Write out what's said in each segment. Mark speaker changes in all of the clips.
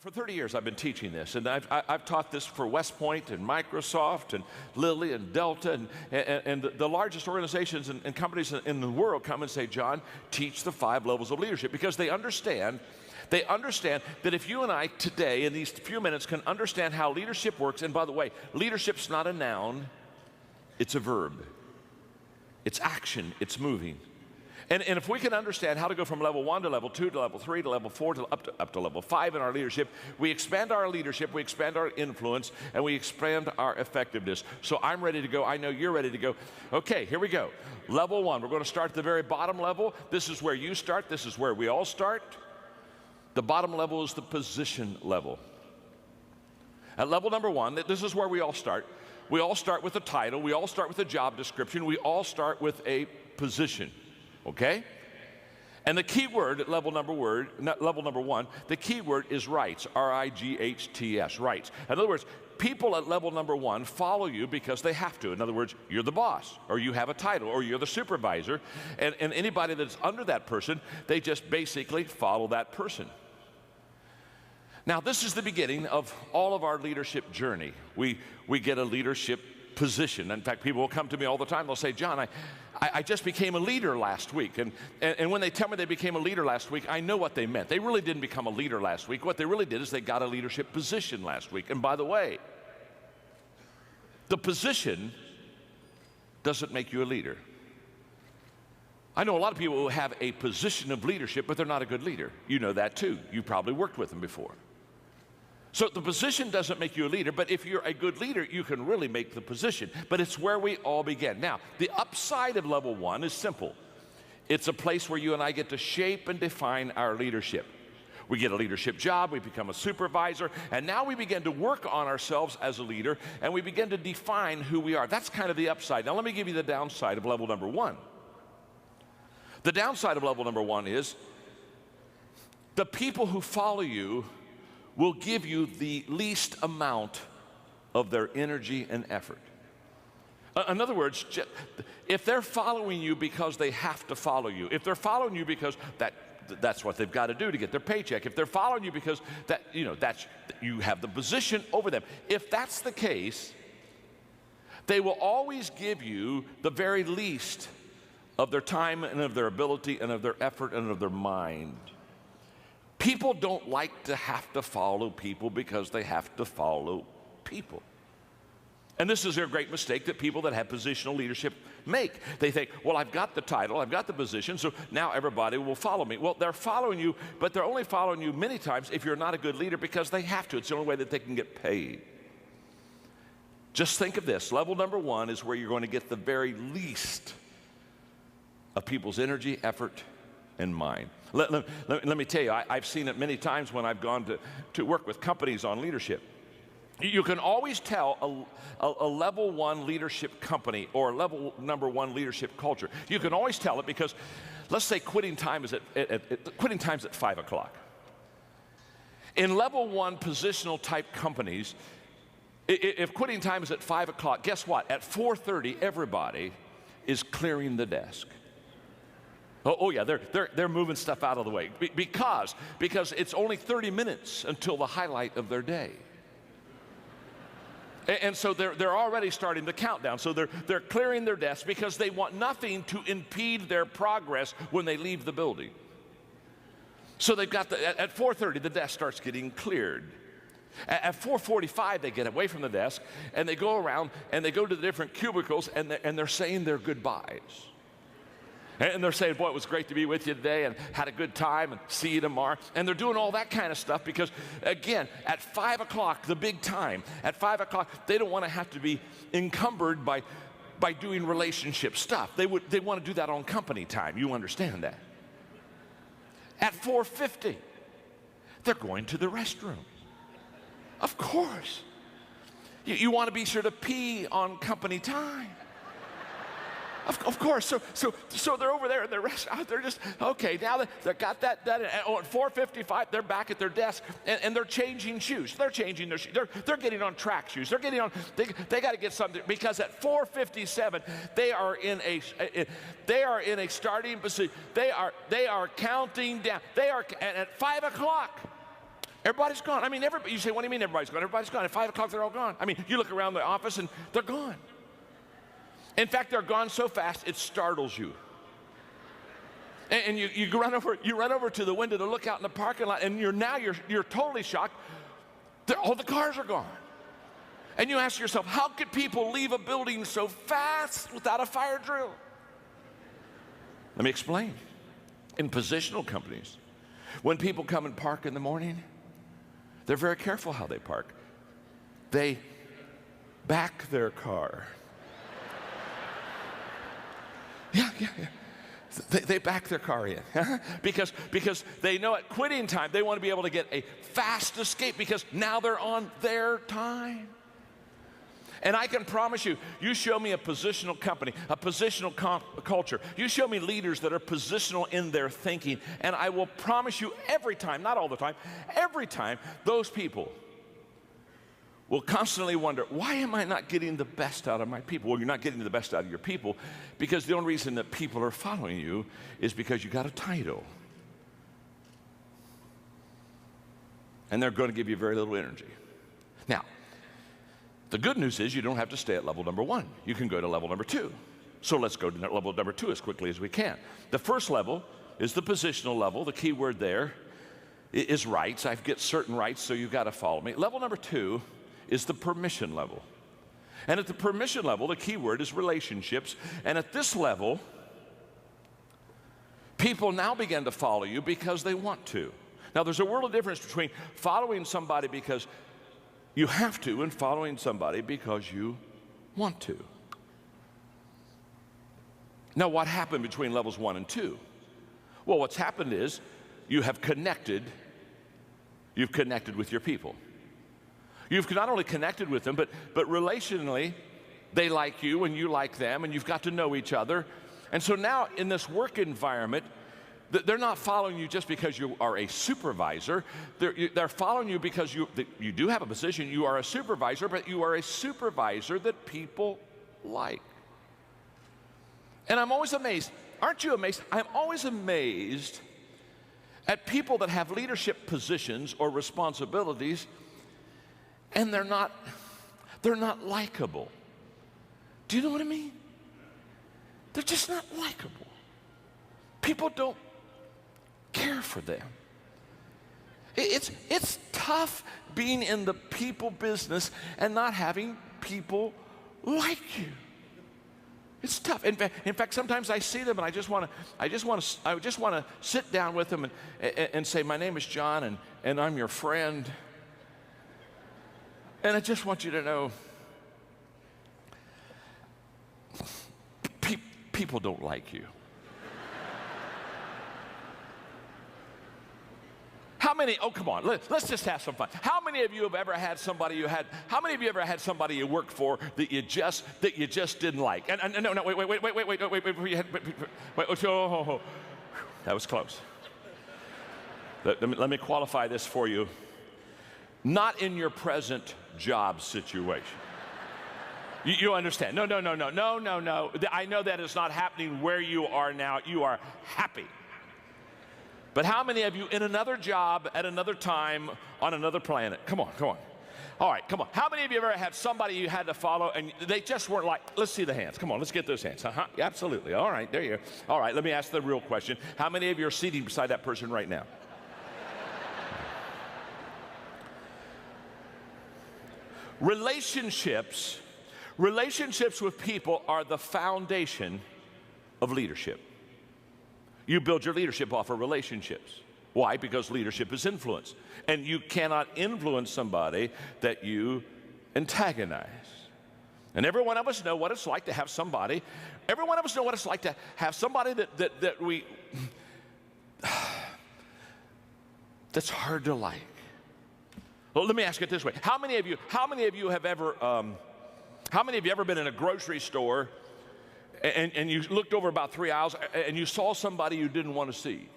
Speaker 1: For 30 years, I've been teaching this, and I've taught this for West Point and Microsoft and Lilly and Delta, and the largest organizations and companies in the world come and say, John, teach the 5 levels of leadership, because they understand that if you and I today, in these few minutes, can understand how leadership works, and by the way, leadership's not a noun, it's a verb. It's action, it's moving. And if we can understand how to go from level 1 to level 2 to level 3 to level 4 to up to level 5 in our leadership, we expand our leadership, we expand our influence, and we expand our effectiveness. So I'm ready to go. I know you're ready to go. Okay, here we go. Level 1, we're going to start at the very bottom level. This is where you start. This is where we all start. The bottom level is the position level. At level number 1, this is where we all start. We all start with a title. We all start with a job description. We all start with a position. Okay? And the key word at level number 1, the key word is rights, R-I-G-H-T-S, rights. In other words, people at level number 1 follow you because they have to. In other words, you're the boss, or you have a title, or you're the supervisor, and anybody that's under that person, they just basically follow that person. Now, this is the beginning of all of our leadership journey. We get a leadership position. In fact, people will come to me all the time. They'll say, John, I just became a leader last week. And when they tell me they became a leader last week, I know what they meant. They really didn't become a leader last week. What they really did is they got a leadership position last week. And by the way, the position doesn't make you a leader. I know a lot of people who have a position of leadership, but they're not a good leader. You know that too. You probably worked with them before. So the position doesn't make you a leader, but if you're a good leader, you can really make the position. But it's where we all begin. Now, the upside of level 1 is simple. It's a place where you and I get to shape and define our leadership. We get a leadership job, we become a supervisor, and now we begin to work on ourselves as a leader, and we begin to define who we are. That's kind of the upside. Now let me give you the downside of level number 1. The downside of level number 1 is the people who follow you will give you the least amount of their energy and effort. In other words, if they're following you because they have to follow you, if they're following you because that's what they've got to do to get their paycheck, if they're following you because you have the position over them, if that's the case, they will always give you the very least of their time and of their ability and of their effort and of their mind. People don't like to have to follow people because they have to follow people. And this is a great mistake that people that have positional leadership make. They think, well, I've got the title, I've got the position, so now everybody will follow me. Well, they're following you, but they're only following you many times if you're not a good leader because they have to. It's the only way that they can get paid. Just think of this. Level number 1 is where you're going to get the very least of people's energy, effort, and mind. Let me tell you, I've seen it many times when I've gone to work with companies on leadership. You can always tell a level 1 leadership company or level number 1 leadership culture. You can always tell it because, let's say quitting time is at 5 o'clock. In level 1 positional type companies, if quitting time is at 5 o'clock, guess what? At 4:30, everybody is clearing the desk. Oh yeah, they're moving stuff out of the way because it's only 30 minutes until the highlight of their day. And so they're already starting the countdown. So they're clearing their desks because they want nothing to impede their progress when they leave the building. So they've got at 4:30 the desk starts getting cleared. At 4:45 they get away from the desk and they go around and they go to the different cubicles and they're saying their goodbyes. And they're saying, boy, it was great to be with you today and had a good time and see you tomorrow. And they're doing all that kind of stuff because, again, at 5 o'clock, the big time, at 5 o'clock, they don't want to have to be encumbered by doing relationship stuff. They want to do that on company time. You understand that. At 4:50, they're going to the restroom. Of course. You want to be sure to pee on company time. Of course, so they're over there in the restaurant. They're just, okay, now they got that and at 4:55, they're back at their desk, and they're changing shoes. They're changing their shoes. They're getting on track shoes. They're getting on, they got to get something, because at 4:57, they are in a starting position. They are counting down. And at 5 o'clock, Everybody's gone. I mean, everybody, you say, what do you mean everybody's gone? Everybody's gone. At 5 o'clock, they're all gone. I mean, you look around the office and they're gone. In fact, they're gone so fast, it startles you. And you run over to the window to look out in the parking lot, and you're totally shocked. All the cars are gone. And you ask yourself, how could people leave a building so fast without a fire drill? Let me explain. In positional companies, when people come and park in the morning, they're very careful how they park. They back their car. Yeah. They back their car in because they know at quitting time they want to be able to get a fast escape because now they're on their time. And I can promise you, you show me a positional company, a positional culture, you show me leaders that are positional in their thinking, and I will promise you every time, not all the time, every time, those people will constantly wonder, why am I not getting the best out of my people? Well, you're not getting the best out of your people because the only reason that people are following you is because you got a title. And they're going to give you very little energy. Now, the good news is you don't have to stay at level number 1. You can go to level number 2. So let's go to level number 2 as quickly as we can. The first level is the positional level. The key word there is rights. I get certain rights, so you've got to follow me. Level number 2 is the permission level. And at the permission level, the key word is relationships. And at this level, people now begin to follow you because they want to. Now, there's a world of difference between following somebody because you have to and following somebody because you want to. Now, what happened between levels 1 and 2? Well, what's happened is you've connected with your people. You've not only connected with them, but relationally, they like you and you like them, and you've got to know each other. And so now in this work environment, they're not following you just because you are a supervisor. They're following you because you do have a position. You are a supervisor, but you are a supervisor that people like. And I'm always amazed. Aren't you amazed? I'm always amazed at people that have leadership positions or responsibilities, and they're not likable. Do you know what I mean? They're just not likable. People don't care for them. It's tough being in the people business and not having people like you. It's tough. In fact, sometimes I see them and I just want to sit down with them and say, my name is John and I'm your friend. And I just want you to know, people don't like you. How many, oh, come on, let's just have some fun. How many of you have ever had somebody you worked for that you just didn't like? And no, wait, oh, that was close. Let me qualify this for you. Not in your present job situation. You understand? No. I know that is not happening where you are now. You are happy. But how many of you in another job at another time on another planet? Come on. All right, come on. How many of you ever had somebody you had to follow and they just weren't like, let's see the hands. Come on, let's get those hands. Absolutely. All right, there you are. All right, let me ask the real question. How many of you are seating beside that person right now? Relationships with people are the foundation of leadership. You build your leadership off of relationships. Why? Because leadership is influence. And you cannot influence somebody that you antagonize. And every one of us know what it's like to have somebody, that's hard to like. Well, let me ask it this way. How many of you have ever been in a grocery store and you looked over about 3 aisles and you saw somebody you didn't want to see?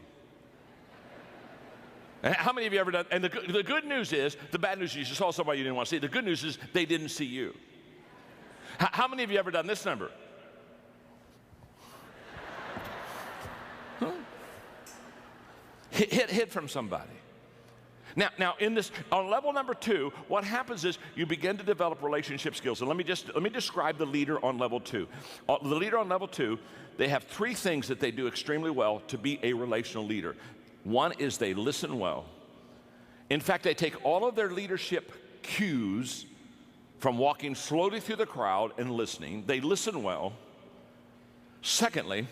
Speaker 1: And how many of you ever done? And the good news is, the bad news is you saw somebody you didn't want to see. The good news is they didn't see you. How many of you ever done this number? Hid from somebody. Now, in this, on level number 2, what happens is you begin to develop relationship skills. And let me describe the leader on level 2. The leader on level 2, they have 3 things that they do extremely well to be a relational leader. One is they listen well. In fact, they take all of their leadership cues from walking slowly through the crowd and listening. They listen well. Secondly,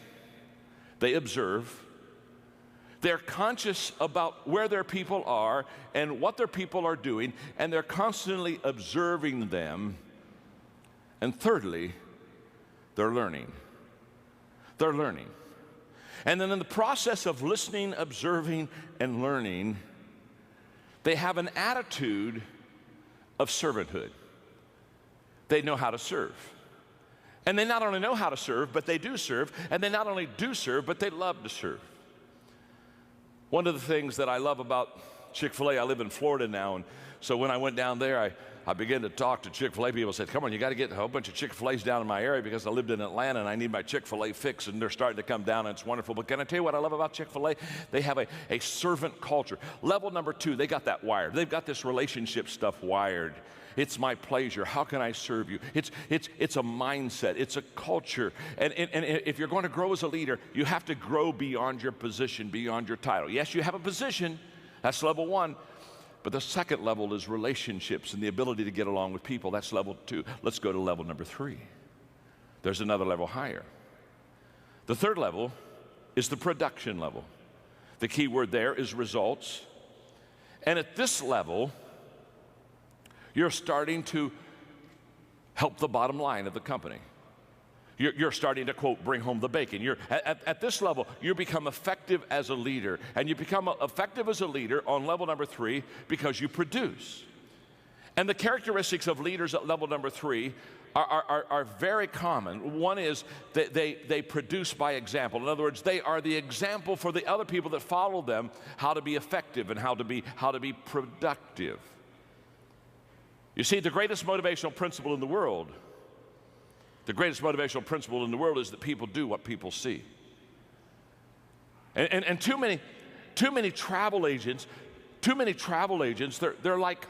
Speaker 1: they observe. They're conscious about where their people are and what their people are doing, and they're constantly observing them. And thirdly, they're learning. They're learning. And then in the process of listening, observing, and learning, they have an attitude of servanthood. They know how to serve. And they not only know how to serve, but they do serve. And they not only do serve, but they love to serve. One of the things that I love about Chick-fil-A, I live in Florida now, and so when I went down there, I began to talk to Chick-fil-A people. Said, come on, you got to get a whole bunch of Chick-fil-A's down in my area because I lived in Atlanta and I need my Chick-fil-A fix, and they're starting to come down, and it's wonderful. But can I tell you what I love about Chick-fil-A? They have a servant culture. Level number 2, they got that wired. They've got this relationship stuff wired. It's my pleasure. How can I serve you? It's a mindset. It's a culture. And if you're going to grow as a leader, you have to grow beyond your position, beyond your title. Yes, you have a position. That's level 1. But the second level is relationships and the ability to get along with people. That's level 2. Let's go to level number 3. There's another level higher. The third level is the production level. The key word there is results. And at this level, you're starting to help the bottom line of the company. You're starting to, quote, bring home the bacon. At this level, you become effective as a leader. And you become effective as a leader on level number 3 because you produce. And the characteristics of leaders at level number 3 are very common. One is that they produce by example. In other words, they are the example for the other people that follow them how to be effective and how to be productive. You see, the greatest motivational principle in the world is that people do what people see. And too many travel agents, they're like,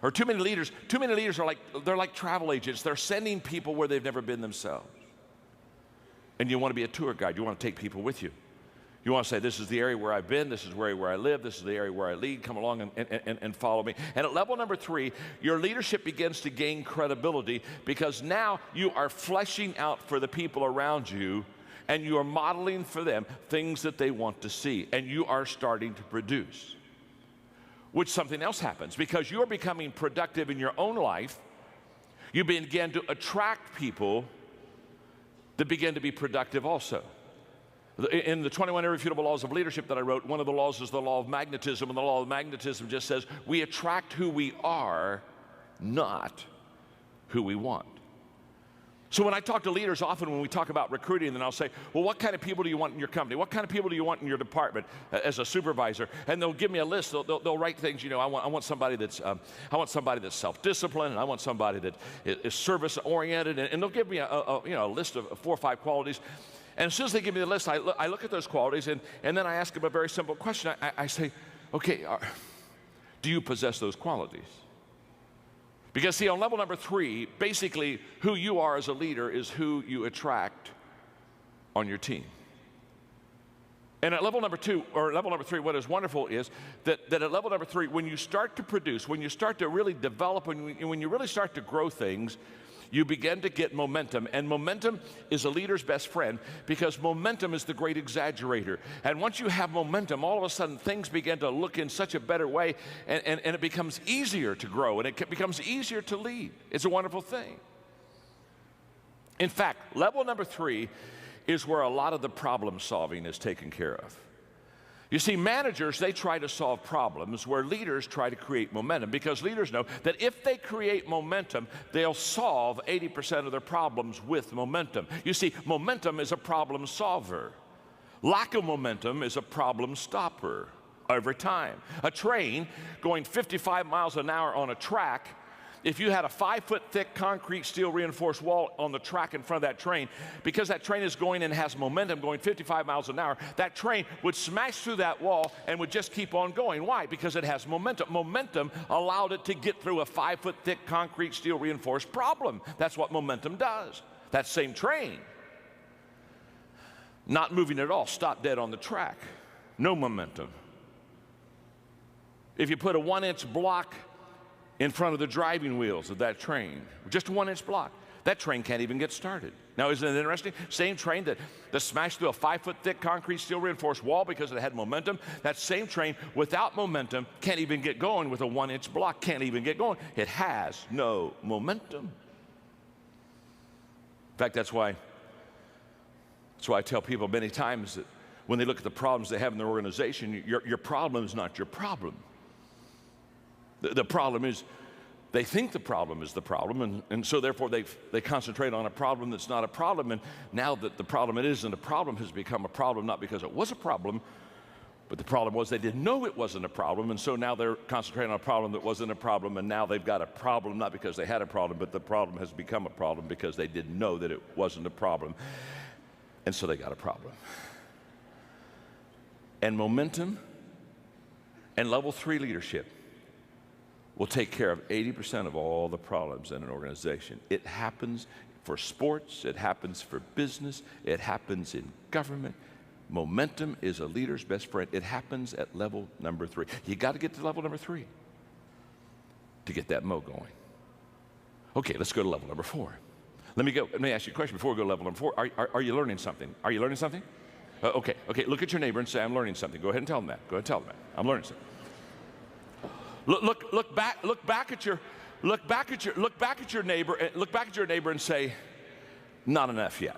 Speaker 1: or too many leaders are like travel agents. They're sending people where they've never been themselves. And you want to be a tour guide. You want to take people with you. You want to say, this is the area where I've been, this is where I live, this is the area where I lead, come along and follow me. And at level number 3, your leadership begins to gain credibility because now you are fleshing out for the people around you and you are modeling for them things that they want to see, and you are starting to produce. Which something else happens because you're becoming productive in your own life. You begin to attract people that begin to be productive also. In the 21 Irrefutable Laws of Leadership that I wrote, one of the laws is the law of magnetism, and the law of magnetism just says we attract who we are, not who we want. So when I talk to leaders, often when we talk about recruiting, then I'll say, well, what kind of people do you want in your company? What kind of people do you want in your department as a supervisor? And they'll give me a list. They'll write things, you know, I want somebody that's self-disciplined, and I want somebody that is service-oriented, and they'll give me a list of 4 or 5 qualities. And as soon as they give me the list, I look at those qualities, and then I ask them a very simple question. I say, okay, do you possess those qualities? Because see, on level number 3, basically who you are as a leader is who you attract on your team. And at level number 2, or level number 3, what is wonderful is that at level number 3, when you start to produce, when you start to really develop, when you really start to grow things, you begin to get momentum. And momentum is a leader's best friend because momentum is the great exaggerator. And once you have momentum, all of a sudden things begin to look in such a better way, and it becomes easier to grow, and it becomes easier to lead. It's a wonderful thing. In fact, level number 3 is where a lot of the problem solving is taken care of. You see, managers, they try to solve problems where leaders try to create momentum, because leaders know that if they create momentum, they'll solve 80% of their problems with momentum. You see, momentum is a problem solver. Lack of momentum is a problem stopper every time. A train going 55 miles an hour on a track, if you had a 5-foot thick concrete steel reinforced wall on the track in front of that train, because that train is going and has momentum going 55 miles an hour, that train would smash through that wall and would just keep on going. Why? Because it has momentum. Momentum allowed it to get through a 5-foot thick concrete steel reinforced problem. That's what momentum does. That same train, not moving at all, stopped dead on the track. No momentum. If you put a 1-inch block in front of the driving wheels of that train, just a 1-inch block, that train can't even get started. Now, isn't it interesting? Same train that smashed through a 5-foot thick concrete steel reinforced wall because it had momentum, that same train without momentum can't even get going with a 1-inch block, can't even get going. It has no momentum. In fact, that's why I tell people many times that when they look at the problems they have in their organization, your problem is not your problem. The problem is they think the problem is the problem, and so therefore they concentrate on a problem that's not a problem, and now that the problem it isn't a problem has become a problem, not because it was a problem, but the problem was they didn't know it wasn't a problem, and so now they're concentrating on a problem that wasn't a problem, and now they've got a problem not because they had a problem, but the problem has become a problem because they didn't know that it wasn't a problem, and so they got a problem. And momentum and level 3 leadership will take care of 80% of all the problems in an organization. It happens for sports, it happens for business, it happens in government. Momentum is a leader's best friend. It happens at level number 3. You got to get to level number 3 to get that mo going. Okay, let's go to level number 4. Let me ask you a question before we go to level number 4. Are you learning something? Are you learning something? Okay, look at your neighbor and say, I'm learning something. Go ahead and tell them that. Go ahead and tell them that. I'm learning something. Look back at your neighbor and say, not enough yet.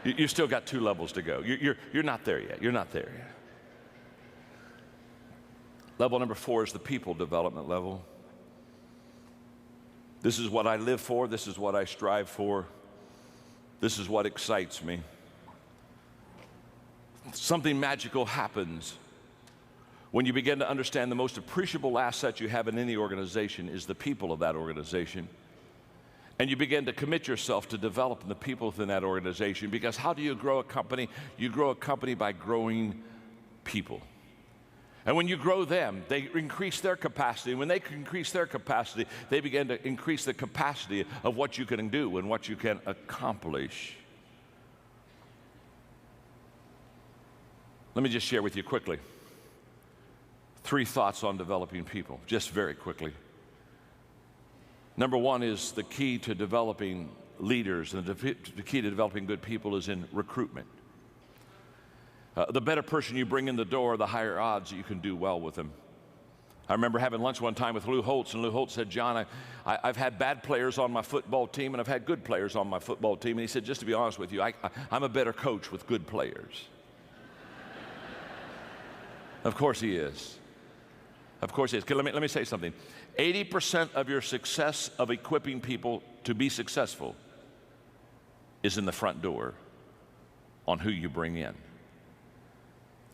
Speaker 1: You still got 2 levels to go. You're not there yet. You're not there yet. Level number 4 is the people development level. This is what I live for. This is what I strive for. This is what excites me. Something magical happens when you begin to understand the most appreciable asset you have in any organization is the people of that organization. And you begin to commit yourself to developing the people within that organization, because how do you grow a company? You grow a company by growing people. And when you grow them, they increase their capacity. When they increase their capacity, they begin to increase the capacity of what you can do and what you can accomplish. Let me just share with you quickly 3 thoughts on developing people, just very quickly. Number 1 is the key to developing leaders, and the key to developing good people is in recruitment. The better person you bring in the door, the higher odds that you can do well with them. I remember having lunch one time with Lou Holtz, and Lou Holtz said, John, I've had bad players on my football team, and I've had good players on my football team. And he said, just to be honest with you, I'm a better coach with good players. Of course he is. Of course he is. Let me say something. 80% of your success of equipping people to be successful is in the front door on who you bring in.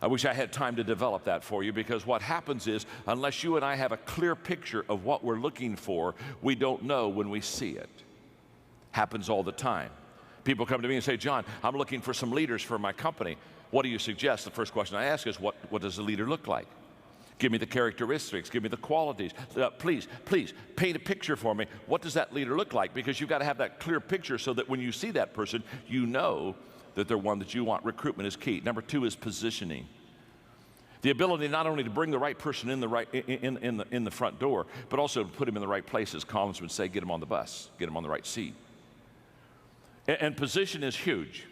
Speaker 1: I wish I had time to develop that for you, because what happens is, unless you and I have a clear picture of what we're looking for, we don't know when we see it. Happens all the time. People come to me and say, John, I'm looking for some leaders for my company. What do you suggest? The first question I ask is, what does a leader look like? Give me the characteristics, give me the qualities. Please paint a picture for me. What does that leader look like? Because you've got to have that clear picture so that when you see that person, you know that they're one that you want. Recruitment is key. Number 2 is positioning. The ability not only to bring the right person in the front door, but also to put him in the right places. Collins would say, get him on the bus, get him on the right seat. And position is huge.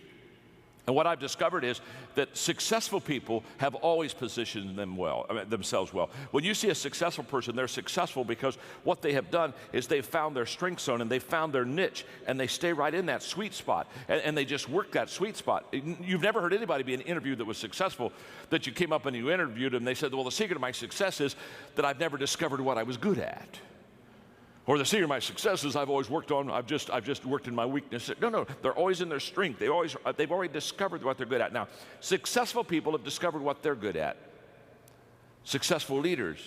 Speaker 1: And what I've discovered is that successful people have always positioned themselves well. When you see a successful person, they're successful because what they have done is they've found their strength zone and they've found their niche, and they stay right in that sweet spot, and they just work that sweet spot. You've never heard anybody be in an interview that was successful that you came up and you interviewed them and they said, well, the secret of my success is that I've never discovered what I was good at. Or the secret of my success is I've always worked on, I've just worked in my weakness. No, they're always in their strength. They've already discovered what they're good at. Now, successful people have discovered what they're good at. Successful leaders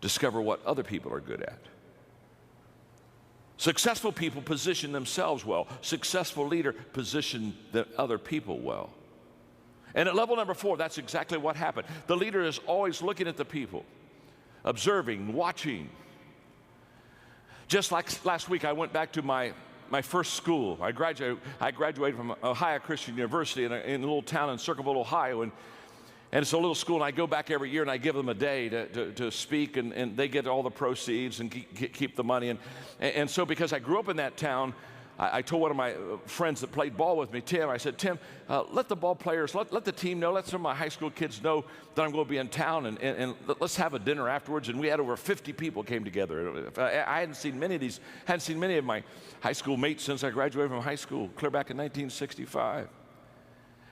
Speaker 1: discover what other people are good at. Successful people position themselves well. Successful leader position the other people well. And at level number 4, that's exactly what happened. The leader is always looking at the people, observing, watching. Just like last week, I went back to my first school. I graduated from Ohio Christian University in a little town in Circleville, Ohio, and it's a little school, and I go back every year, and I give them a day to speak, and they get all the proceeds and keep the money. And so because I grew up in that town, I told one of my friends that played ball with me, Tim, I said, Tim, let the ball players, let the team know, let some of my high school kids know that I'm going to be in town, and let's have a dinner afterwards. And we had over 50 people came together. I hadn't seen many of my high school mates since I graduated from high school, clear back in 1965.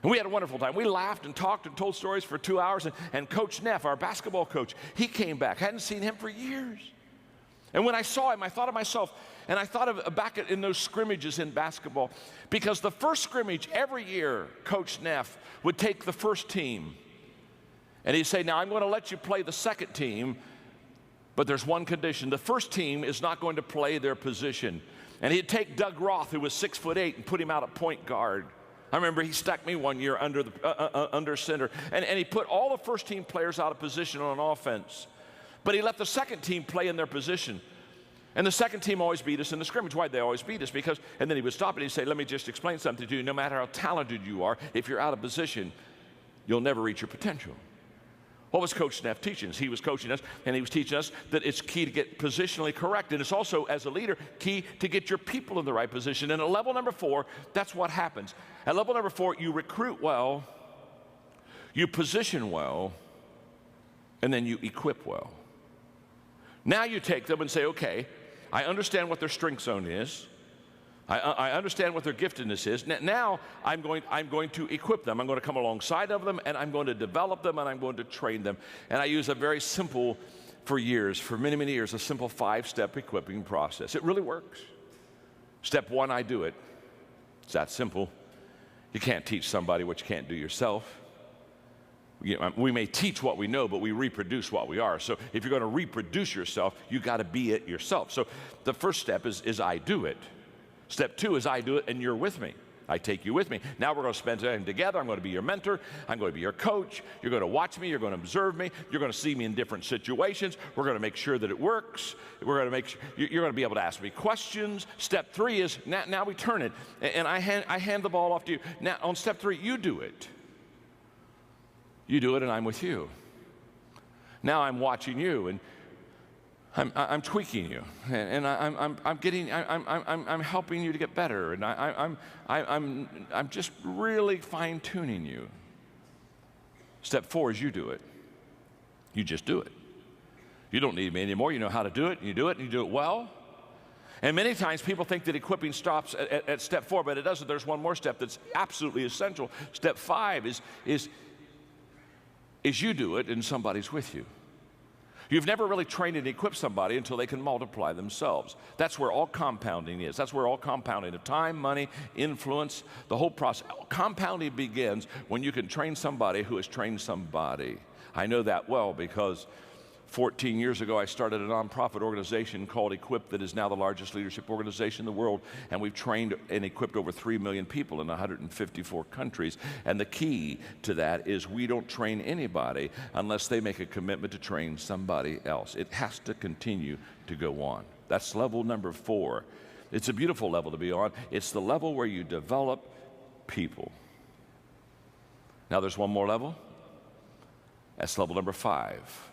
Speaker 1: And we had a wonderful time. We laughed and talked and told stories for 2 hours. And Coach Neff, our basketball coach, he came back. Hadn't seen him for years. And when I saw him, I thought of myself, and I thought of back in those scrimmages in basketball, because the first scrimmage every year, Coach Neff would take the first team, and he'd say, now I'm going to let you play the second team, but there's one condition. The first team is not going to play their position. And he'd take Doug Roth, who was 6'8", and put him out at point guard. I remember he stuck me one year under center, and he put all the first team players out of position on offense. But he let the second team play in their position. And the second team always beat us in the scrimmage. Why'd they always beat us? Because, and then he would stop and he'd say, let me just explain something to you. No matter how talented you are, if you're out of position, you'll never reach your potential. What was Coach Neff teaching us? He was coaching us, and he was teaching us that it's key to get positionally correct. And it's also, as a leader, key to get your people in the right position. And at level number 4, that's what happens. At level number 4, you recruit well, you position well, and then you equip well. Now you take them and say, okay, I understand what their strength zone is. I understand what their giftedness is. Now I'm going to equip them. I'm going to come alongside of them, and I'm going to develop them, and I'm going to train them. And I use a very simple, for many, many years, a simple 5-step equipping process. It really works. Step 1, I do it. It's that simple. You can't teach somebody what you can't do yourself. We may teach what we know, but we reproduce what we are. So if you're going to reproduce yourself, you got to be it yourself. So the first step is I do it. Step 2 is I do it and you're with me. I take you with me. Now we're going to spend time together. I'm going to be your mentor. I'm going to be your coach. You're going to watch me. You're going to observe me. You're going to see me in different situations. We're going to make sure that it works. We're going to make sure you're going to be able to ask me questions. Step 3 is now we turn it, and I hand the ball off to you. Now on step 3, you do it. You do it, and I'm with you. Now I'm watching you, and I'm tweaking you, and I'm helping you to get better, and I'm just really fine-tuning you. Step 4 is you do it. You just do it. You don't need me anymore. You know how to do it, and you do it well. And many times people think that equipping stops at step 4, but it doesn't. There's one more step that's absolutely essential. Step 5 is you do it and somebody's with you. You've never really trained and equipped somebody until they can multiply themselves. That's where all compounding is. That's where all compounding of time, money, influence, the whole process. Compounding begins when you can train somebody who has trained somebody. I know that well because 14 years ago, I started a nonprofit organization called Equip that is now the largest leadership organization in the world, and we've trained and equipped over 3 million people in 154 countries. And the key to that is we don't train anybody unless they make a commitment to train somebody else. It has to continue to go on. That's level number 4. It's a beautiful level to be on. It's the level where you develop people. Now there's one more level. That's level number 5.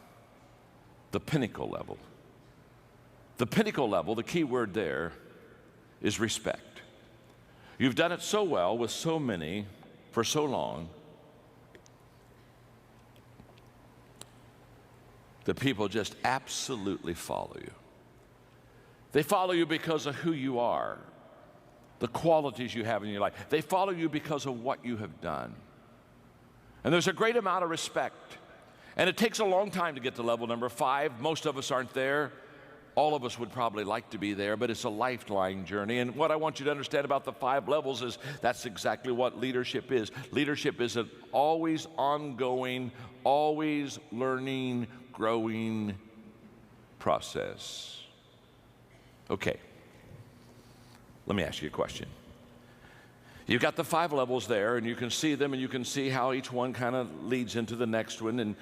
Speaker 1: The pinnacle level. The pinnacle level, the key word there is respect. You've done it so well with so many for so long that people just absolutely follow you. They follow you because of who you are, the qualities you have in your life. They follow you because of what you have done. And there's a great amount of respect. And it takes a long time to get to level number 5. Most of us aren't there. All of us would probably like to be there, but it's a lifelong journey. And what I want you to understand about the 5 levels is that's exactly what leadership is. Leadership is an always ongoing, always learning, growing process. Okay, let me ask you a question. You've got the 5 levels there, and you can see them, and you can see how each one kind of leads into the next one. And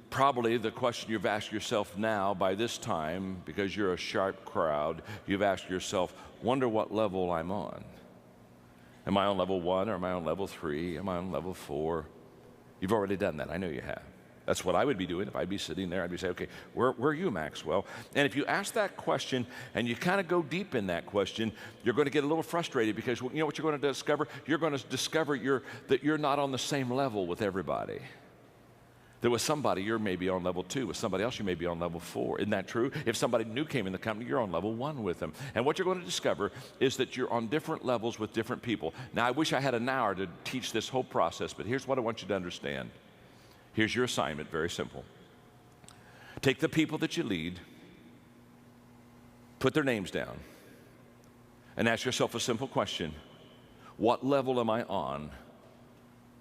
Speaker 1: probably the question you've asked yourself now by this time, because you're a sharp crowd, you've asked yourself, wonder what level I'm on. Am I on level 1, or am I on level 3? Am I on level 4? You've already done that. I know you have. That's what I would be doing if I'd be sitting there. I'd be saying, okay, where are you, Maxwell? And if you ask that question and you kind of go deep in that question, you're going to get a little frustrated, because you know what you're going to discover? You're going to discover that you're not on the same level with everybody. That with somebody, you're maybe on level 2. With somebody else, you may be on level 4. Isn't that true? If somebody new came in the company, you're on level 1 with them. And what you're going to discover is that you're on different levels with different people. Now, I wish I had an hour to teach this whole process, but here's what I want you to understand. Here's your assignment, very simple. Take the people that you lead, put their names down, and ask yourself a simple question. What level am I on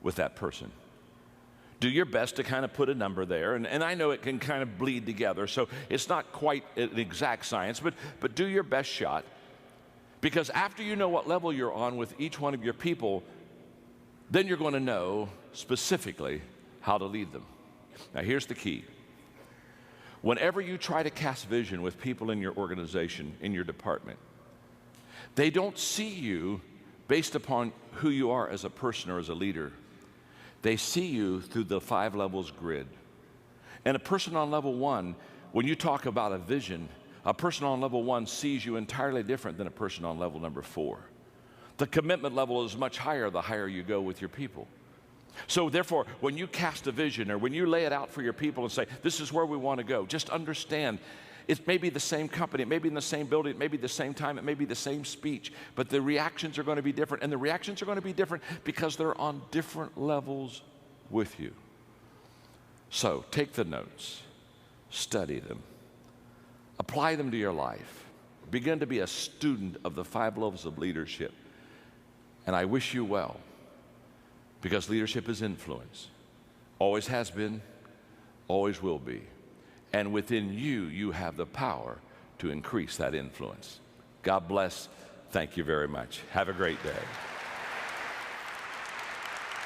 Speaker 1: with that person? Do your best to kind of put a number there, and I know it can kind of bleed together, so it's not quite an exact science, but do your best shot, because after you know what level you're on with each one of your people, then you're going to know specifically how to lead them. Now, here's the key. Whenever you try to cast vision with people in your organization, in your department, they don't see you based upon who you are as a person or as a leader. They see you through the 5 levels grid. And a person on level 1, when you talk about a vision, a person on level 1 sees you entirely different than a person on level number 4. The commitment level is much higher the higher you go with your people. So therefore, when you cast a vision, or when you lay it out for your people and say, this is where we want to go, just understand, it may be the same company, it may be in the same building, it may be the same time, it may be the same speech, but the reactions are going to be different. And the reactions are going to be different because they're on different levels with you. So take the notes, study them, apply them to your life, begin to be a student of the 5 levels of leadership. And I wish you well. Because leadership is influence. Always has been, always will be. And within you, you have the power to increase that influence. God bless. Thank you very much. Have a great day.